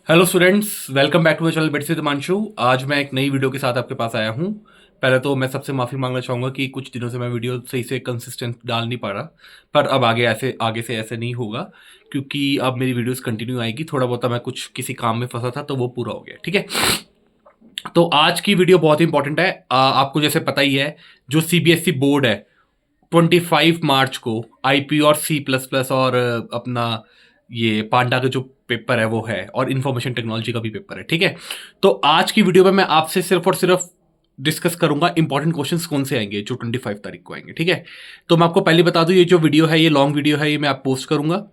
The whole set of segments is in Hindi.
Hello students, welcome back to my channel bets with Himanshu. आज मैं एक नई वीडियो के साथ आपके पास आया हूँ। पहले तो मैं सबसे माफ़ी मांगना चाहूँगा कि कुछ दिनों से मैं वीडियो सही से कंसिस्टेंट डाल नहीं पा रहा, पर अब आगे से ऐसे नहीं होगा, क्योंकि अब मेरी वीडियोस कंटिन्यू आएगी। थोड़ा बहुत मैं कुछ किसी काम में फंसा था तो वो पूरा हो गया, ठीक है। तो आज की वीडियो बहुत ही इंपॉर्टेंट है। आपको जैसे पता ही है, जो सीबीएसई बोर्ड है 25 मार्च को आईपी और सी प्लस प्लस और अपना ये पांडा का जो पेपर है वो है, और इंफॉर्मेशन टेक्नोलॉजी का भी पेपर है, ठीक है। तो आज की वीडियो में मैं आपसे सिर्फ और सिर्फ डिस्कस करूंगा इंपॉर्टेंट क्वेश्चंस कौन से आएंगे जो 25 तारीख को आएंगे, ठीक है। तो मैं आपको पहले बता दूं, ये जो वीडियो है ये लॉन्ग वीडियो है, ये मैं आप पोस्ट करूंगा।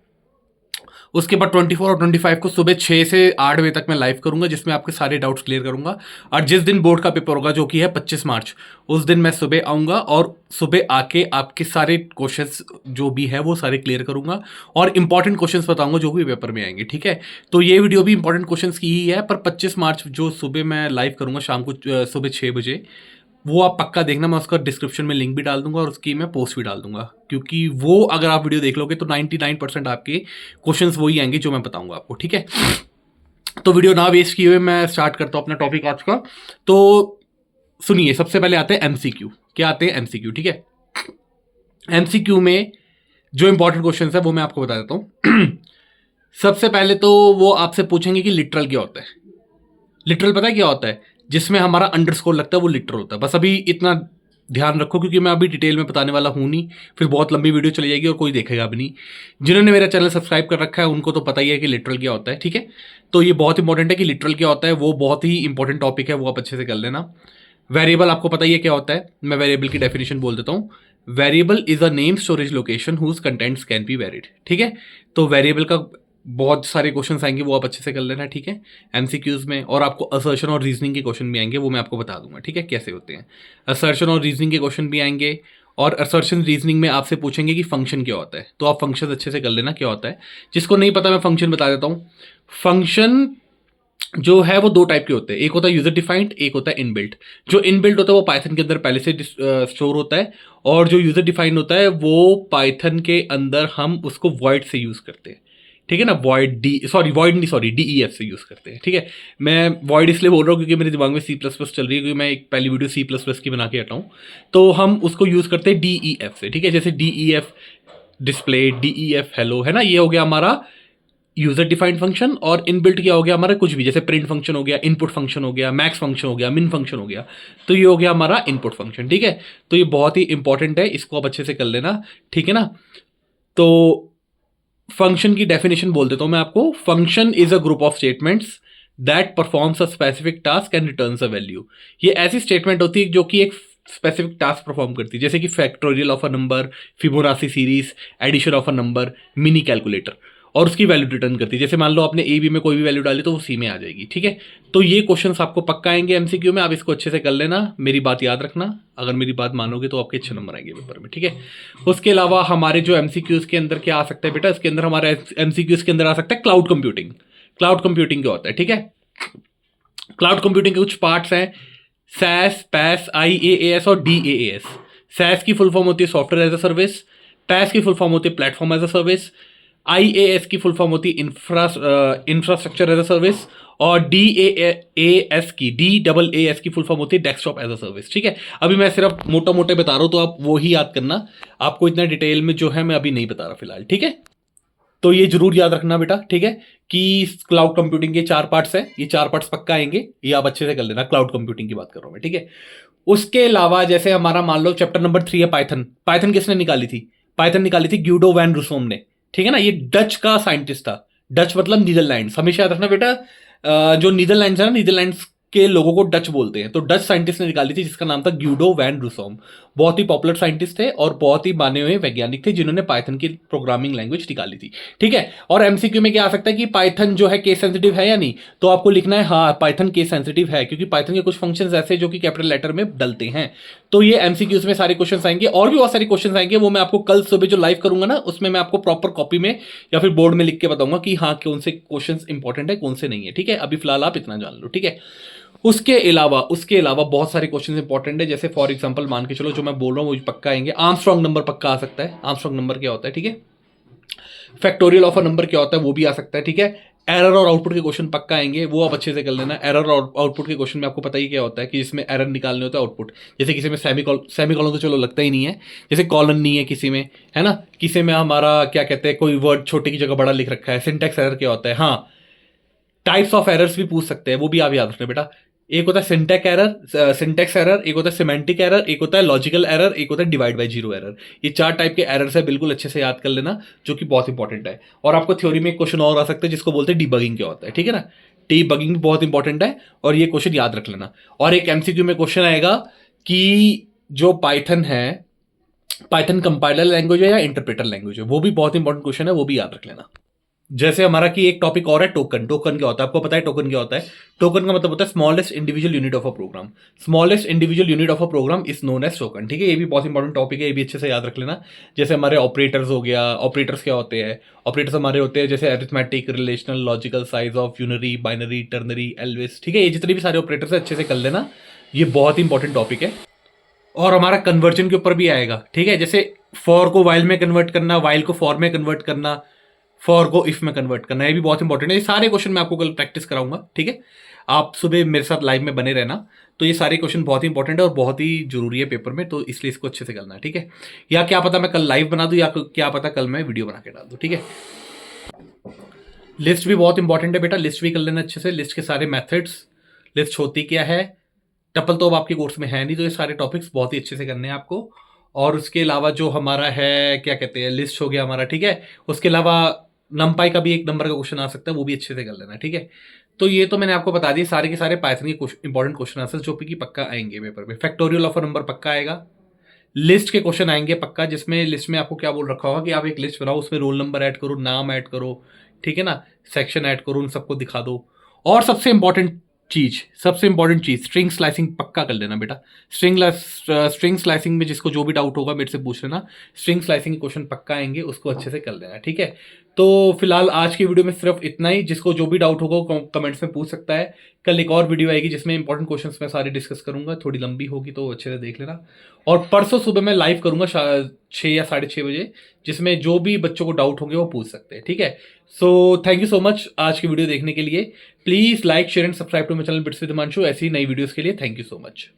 उसके बाद 24 और 25 को सुबह 6 से 8 बजे तक मैं लाइव करूंगा, जिसमें आपके सारे डाउट्स क्लियर करूंगा। और जिस दिन बोर्ड का पेपर होगा, जो कि है 25 मार्च, उस दिन मैं सुबह आऊंगा और सुबह आके आपके सारे क्वेश्चंस जो भी है वो सारे क्लियर करूंगा और इंपॉर्टेंट क्वेश्चंस बताऊंगा जो भी पेपर में आएंगे, ठीक है। तो ये वीडियो भी इंपॉर्टेंट क्वेश्चंस की ही है, पर 25 मार्च जो सुबह मैं लाइव करूंगा शाम को सुबह 6 बजे, वो आप पक्का देखना। मैं उसका डिस्क्रिप्शन में लिंक भी डाल दूंगा और उसकी मैं पोस्ट भी डाल दूंगा, क्योंकि वो अगर आप वीडियो देख लोगे तो 99% आपके क्वेश्चंस वही आएंगे जो मैं बताऊंगा आपको, ठीक है। तो वीडियो ना वेस्ट किए हुए मैं स्टार्ट करता हूं अपना टॉपिक आज का। तो सुनिए, सबसे पहले आते हैं एमसीक्यू। क्या आते हैं एमसीक्यू, ठीक है। एमसीक्यू में जो इंपॉर्टेंट क्वेश्चन है वो मैं आपको बता देता हूं। सबसे पहले तो वो आपसे पूछेंगे कि लिटरल क्या होता है। लिटरल पता है क्या होता है? जिसमें हमारा अंडरस्कोर लगता है वो लिटरल होता है। बस अभी इतना ध्यान रखो, क्योंकि मैं अभी डिटेल में बताने वाला हूं नहीं, फिर बहुत लंबी वीडियो चली जाएगी और कोई देखेगा भी नहीं। जिन्होंने मेरा चैनल सब्सक्राइब कर रखा है उनको तो पता ही है कि लिटरल क्या होता है, ठीक है। तो ये बहुत इंपॉर्टेंट है कि लिटरल क्या होता है, वो बहुत ही इंपॉर्टेंट टॉपिक है, वो आप अच्छे से कर लेना। वेरिएबल आपको पता ही है क्या होता है, मैं वेरिएबल की डेफिनेशन बोल देता हूँ। Variable is a name storage location whose contents can be varied, ठीक है। तो वेरिएबल का बहुत सारे क्वेश्चन आएंगे, वो आप अच्छे से कर लेना, ठीक है, एमसीक्यूज में। और आपको असर्शन और रीजनिंग के क्वेश्चन भी आएंगे, वो मैं आपको बता दूंगा, ठीक है, कैसे होते हैं। असर्शन और रीजनिंग के क्वेश्चन भी आएंगे, और असर्शन रीजनिंग में आपसे पूछेंगे कि फंक्शन क्या होता है, तो आप फंक्शन अच्छे से कर लेना क्या होता है। जिसको नहीं पता मैं फंक्शन बता देता हूँ। फंक्शन जो है वो दो टाइप के होते हैं, एक होता है यूजर डिफाइंड, एक होता है इनबिल्ट। जो इनबिल्ट होता है वो पाइथन के अंदर पहले से स्टोर होता है, और जो यूजर डिफाइंड होता है वो पाइथन के अंदर हम उसको वॉइड से यूज करते हैं, ठीक है ना। वॉइड नहीं, डीईएफ से यूज करते हैं, ठीक है। मैं वॉइड इसलिए बोल रहा हूँ क्योंकि मेरे दिमाग में सी प्लस प्लस चल रही है, क्योंकि मैं एक पहली वीडियो सी प्लस प्लस की बना के हटा हूँ। तो हम उसको यूज करते हैं डीईएफ से, ठीक है। जैसे डीईएफ डिस्प्ले, डीईएफ हेलो, है ना, ये हो गया हमारा यूजर डिफाइंड फंक्शन। और इनबिल्ट क्या हो गया हमारा, कुछ भी, जैसे प्रिंट फंक्शन हो गया, इनपुट फंक्शन हो गया, मैक्स फंक्शन हो गया, मिन फंक्शन हो गया। तो ये हो गया हमारा इनपुट फंक्शन, ठीक है। तो ये बहुत ही इंपॉर्टेंट है, इसको आप अच्छे से कर लेना, ठीक है ना। तो फंक्शन की डेफिनेशन बोल देता हूं मैं आपको। Function is a group of statements that performs a specific task and returns a value. ये ऐसी स्टेटमेंट होती है जो कि एक स्पेसिफिक टास्क परफॉर्म करती है, जैसे कि factorial of a number, Fibonacci series, addition of a number, mini calculator, और उसकी वैल्यू रिटर्न करती है। जैसे मान लो आपने ए बी में कोई भी वैल्यू डाली तो वो सी में आ जाएगी, ठीक है। तो ये क्वेश्चंस आपको पक्का आएंगे एमसीक्यू में, आप इसको अच्छे से कर लेना। मेरी बात याद रखना, अगर मेरी बात मानोगे तो आपके अच्छे नंबर आएंगे पेपर में, ठीक है। उसके अलावा हमारे जो एमसीक्यूज के अंदर क्या आ सकता है बेटा, इसके अंदर हमारे एमसीक्यूज के अंदर आ सकता है क्लाउड कंप्यूटिंग। क्लाउड कंप्यूटिंग क्या होता है, ठीक है। क्लाउड कंप्यूटिंग के कुछ पार्ट्स हैं, सैस, पैस, IaaS और DaaS। सैस की फुल फॉर्म होती है सॉफ्टवेयर एज अ सर्विस, पैस की फुल फॉर्म होती है platform as a service, IaaS की फुल फॉर्म होती है इंफ्रास्ट्रक्चर एज अ सर्विस, और DaaS की फुल फॉर्म होती है डेस्कटॉप एज अ सर्विस, ठीक है। अभी मैं सिर्फ मोटा मोटे बता रहा हूं, तो आप वो ही याद करना, आपको इतना डिटेल में जो है मैं अभी नहीं बता रहा फिलहाल, ठीक है। तो ये जरूर याद रखना बेटा, ठीक है, कि क्लाउड कंप्यूटिंग के 4 पार्ट्स हैं, ये 4 पार्ट्स पक्का आएंगे, ये आप अच्छे से कर लेना। क्लाउड कंप्यूटिंग की बात कर रहा हूं मैं, ठीक है। उसके अलावा जैसे हमारा मान लो चैप्टर नंबर 3 है पाइथन। पाइथन किसने निकाली थी? पाइथन निकाली थी ग्यूडो वैन रूसोम ने, ठीक है ना। ये डच का साइंटिस्ट था। डच मतलब नीदरलैंड्स, हमेशा याद रखना बेटा। जो नीदरलैंड्स है ना, नीदरलैंड्स के लोगों को डच बोलते हैं, तो डच साइंटिस्ट ने निकाली थी, जिसका नाम था ग्यूडो वैन रूसोम। बहुत ही पॉपुलर साइंटिस्ट थे और बहुत ही माने हुए वैज्ञानिक थे, जिन्होंने पाइथन की प्रोग्रामिंग लैंग्वेज निकाली थी, ठीक है। और एमसीक्यू में क्या आ सकता है कि पाइथन जो है केस सेंसिटिव है या नहीं, तो आपको लिखना है हाँ पाइथन केस सेंसिटिव है, क्योंकि पाइथन के कुछ फंक्शंस ऐसे जो कि कैपिटल लेटर में डलते हैं। तो ये एमसीक्यूज में सारे क्वेश्चन आएंगे, और भी बहुत सारे क्वेश्चन आएंगे, वो मैं आपको कल सुबह जो लाइव करूंगा ना, उसमें मैं आपको प्रॉपर कॉपी में या फिर बोर्ड में लिख के बताऊंगा कि हाँ कौन से क्वेश्चन इंपॉर्टेंट है कौन से नहीं है, ठीक है। अभी फिलहाल आप इतना जान लो, ठीक है। उसके अलावा बहुत सारे क्वेश्चन इंपॉर्टेंट है, जैसे फॉर एग्जांपल मान के चलो जो मैं बोल रहा हूँ वो पक्का आएंगे। आर्मस्ट्रॉन्ग नंबर पक्का आ सकता है, आर्मस्ट्रॉन्ग नंबर क्या होता है, ठीक है। फैक्टोरियल ऑफ अ नंबर क्या होता है वो भी आ सकता है, ठीक है। एरर और आउटपुट के क्वेश्चन पक्का आएंगे, वो आप अच्छे से कर लेना। एरर और आउटपुट के क्वेश्चन में आपको पता ही क्या होता है कि इसमें एरर निकालने होता है, आउटपुट। जैसे किसी में सेमी कॉलन तो चलो लगता ही नहीं है, जैसे कॉलन नहीं है किसी में, है ना। किसी में हमारा क्या कहते हैं, कोई वर्ड छोटे की जगह बड़ा लिख रखा है, सिंटैक्स एरर क्या होता है। हाँ, टाइप्स ऑफ एरर्स भी पूछ सकते हैं, वो भी आप याद रखना बेटा। एक होता है सिंटैक्स एरर, एक होता है सिमेंटिक एरर, एक होता है लॉजिकल एरर, एक होता है डिवाइड बाय जीरो एरर। ये 4 टाइप के एरर्स है, बिल्कुल अच्छे से याद कर लेना, जो कि बहुत इंपॉर्टेंट है। और आपको थ्योरी में एक क्वेश्चन और आ सकता है जिसको बोलते हैं डीबगिंग क्या होता है, ठीक है ना। डीबगिंग बहुत इंपॉर्टेंट है और ये क्वेश्चन याद रख लेना। और एक एमसीक्यू में क्वेश्चन आएगा कि जो पाइथन है, पाइथन कंपाइलर लैंग्वेज है या इंटरप्रेटर लैंग्वेज है, वो भी बहुत इंपॉर्टेंट क्वेश्चन है, वो भी याद रख लेना। जैसे हमारा कि एक टॉपिक और है टोकन। टोकन क्या होता है, आपको पता है टोकन क्या होता है। टोकन का मतलब होता है smallest individual unit of a program. Smallest individual unit of a program is known as token, ठीक है। ये भी बहुत इंपॉर्टेंट टॉपिक है, ये भी अच्छे से याद रख लेना। जैसे हमारे ऑपरेटर्स हो गया, ऑपरेटर्स क्या होते हैं। ऑपरेटर्स हमारे होते हैं जैसे arithmetic, relational, logical, size of, unary, binary, ternary, Elvis, ठीक है। ये जितने भी सारे ऑपरेटर्स है अच्छे से कर लेना, ये बहुत इंपॉर्टेंट टॉपिक है। और हमारा कन्वर्जन के ऊपर भी आएगा, ठीक है। जैसे फॉर को वाइल में कन्वर्ट करना, वाइल को फॉर में कन्वर्ट करना, फॉर को इफ में कन्वर्ट करना, ये भी बहुत इंपॉर्टेंट है। ये सारे क्वेश्चन मैं आपको कल प्रैक्टिस कराऊंगा, ठीक है। आप सुबह मेरे साथ लाइव में बने रहना। तो ये सारे क्वेश्चन बहुत ही इंपॉर्टेंट है और बहुत ही जरूरी है पेपर में, तो इसलिए इसको अच्छे से करना है, ठीक है। या क्या पता मैं कल लाइव बना दूं, या क्या पता कल मैं वीडियो बना के डाल दूं, ठीक है। लिस्ट भी बहुत इंपॉर्टेंट है बेटा, लिस्ट भी कर लेना अच्छे से। लिस्ट के सारे मेथड्स, लिस्ट होती क्या है, टपल तो अब आपके कोर्स में है नहीं, तो ये सारे टॉपिक्स बहुत ही अच्छे से करने हैं आपको। और उसके अलावा जो हमारा है क्या कहते हैं, लिस्ट हो गया हमारा, ठीक है। उसके अलावा नंपाई का भी 1 नंबर का क्वेश्चन आ सकता है, वो भी अच्छे से कर लेना, ठीक है। तो ये तो मैंने आपको बता दिए सारे के सारे पाइथन के इंपॉर्टेंट क्वेश्चन आंसर, जो कि पक्का आएंगे पेपर में। फैक्टोरियल ऑफ अ नंबर पक्का आएगा। लिस्ट के क्वेश्चन आएंगे पक्का, जिसमें लिस्ट में आपको क्या बोल रखा होगा कि आप एक लिस्ट बनाओ, उसमें रोल नंबर ऐड करो, नाम ऐड करो, ठीक है ना, सेक्शन ऐड करो, उन सबको दिखा दो। और सबसे इंपॉर्टेंट चीज स्ट्रिंग स्लाइसिंग पक्का कर लेना बेटा। स्ट्रिंग स्लाइसिंग में जिसको जो भी डाउट होगा मेरे से पूछ लेना। स्ट्रिंग स्लाइसिंग के क्वेश्चन पक्का आएंगे, उसको अच्छे से कर लेना, ठीक है। तो फिलहाल आज की वीडियो में सिर्फ इतना ही। जिसको जो भी डाउट होगा कमेंट्स में पूछ सकता है। कल एक और वीडियो आएगी जिसमें इंपॉर्टेंट क्वेश्चंस मैं सारे डिस्कस करूंगा, थोड़ी लंबी होगी तो अच्छे से देख लेना। और परसों सुबह मैं लाइव करूंगा 6 या 6:30 बजे, जिसमें जो भी बच्चों को डाउट होंगे वो पूछ सकते हैं, ठीक है। So thank you so much आज की वीडियो देखने के लिए। Please like, share and subscribe to my channel bits with Himanshu, ऐसी नई वीडियोस के लिए। Thank you so much.